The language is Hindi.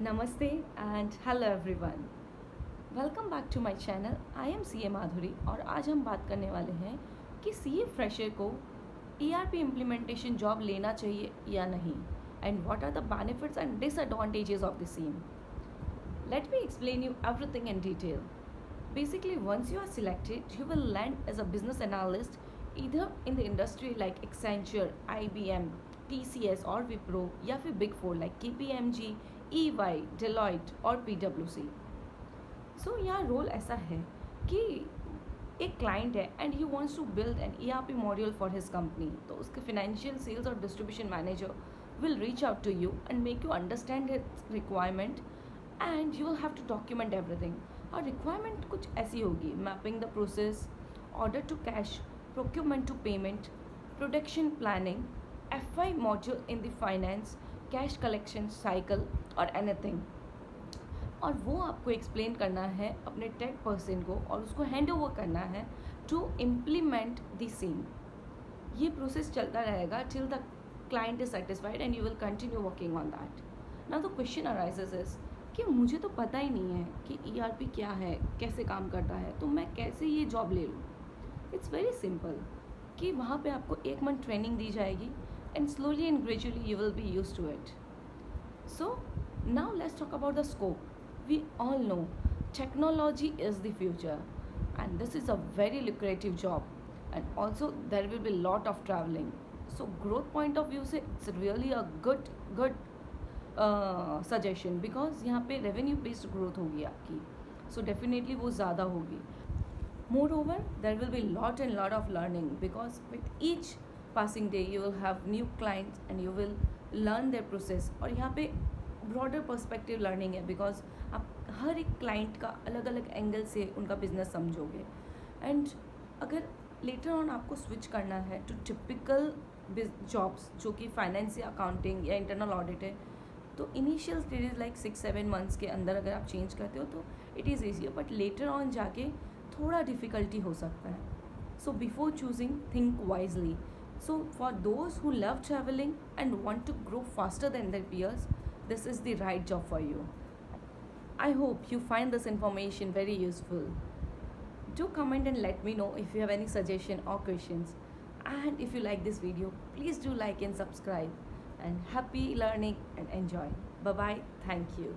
Namaste and hello everyone. Welcome back to my channel. I am CA माधुरी और आज हम बात करने वाले हैं कि CA फ्रेशर को ERP इम्प्लीमेंटेशन जॉब लेना चाहिए या नहीं and what are the benefits and disadvantages of the same. Let me explain you everything in detail. Basically, once you are selected, you will land as a business analyst either in the industry like Accenture, IBM, TCS और Wipro या फिर Big Four like KPMG, EY, Deloitte और PwC. सो यहाँ रोल ऐसा है कि एक क्लाइंट है and he wants to build an ERP module for his company. तो उसके फाइनेंशियल सेल्स और distribution manager will reach out to you and make you understand his requirement and you will have to document everything. और रिक्वायरमेंट कुछ ऐसी होगी: mapping the process, order to cash, procurement to payment, production planning, FI module in the finance, cash collection cycle और एनीथिंग. और वो आपको एक्सप्लेन करना है अपने टेक पर्सन को और उसको हैंड ओवर करना है टू इम्प्लीमेंट द सेम. ये प्रोसेस चलता रहेगा till the client is satisfied and you will continue working on that. Now the question arises is कि मुझे तो पता ही नहीं है कि ERP क्या है, कैसे काम करता है, तो मैं कैसे ये जॉब ले लूँ. इट्स वेरी सिंपल कि वहाँ पे आपको 1 मंथ ट्रेनिंग दी जाएगी and slowly and gradually you will be use to it. So now let's talk about the scope. We all know technology is the future and this is a very lucrative job, and also there will be lot of traveling. So growth point of view से it's really a good suggestion because यहाँ पे revenue based growth होगी आपकी, so definitely वो ज़्यादा होगी. Moreover, there will be lot of learning because with each passing day you will have new clients and you will learn their process. और यहाँ पे ब्रॉडर पर्सपेक्टिव लर्निंग है बिकॉज आप हर एक क्लाइंट का अलग अलग एंगल से उनका बिजनेस समझोगे. एंड अगर लेटर ऑन आपको स्विच करना है टू टिपिकल जॉब्स जो कि फाइनेंस या अकाउंटिंग या इंटरनल ऑडिट है, तो इनिशियल स्टेजेस लाइक 6-7 मंथ्स के अंदर अगर आप चेंज करते हो तो it is easier, but later on जाके थोड़ा डिफ़िकल्टी हो सकता है. So before choosing think wisely. So for those who love travelling and want to grow faster then their peers, this is the right job for you. I hope you find this information very useful. Do comment and let me know if you have any suggestion or questions. And if you like this video, please do like and subscribe. And happy learning and enjoy. Bye bye. Thank you.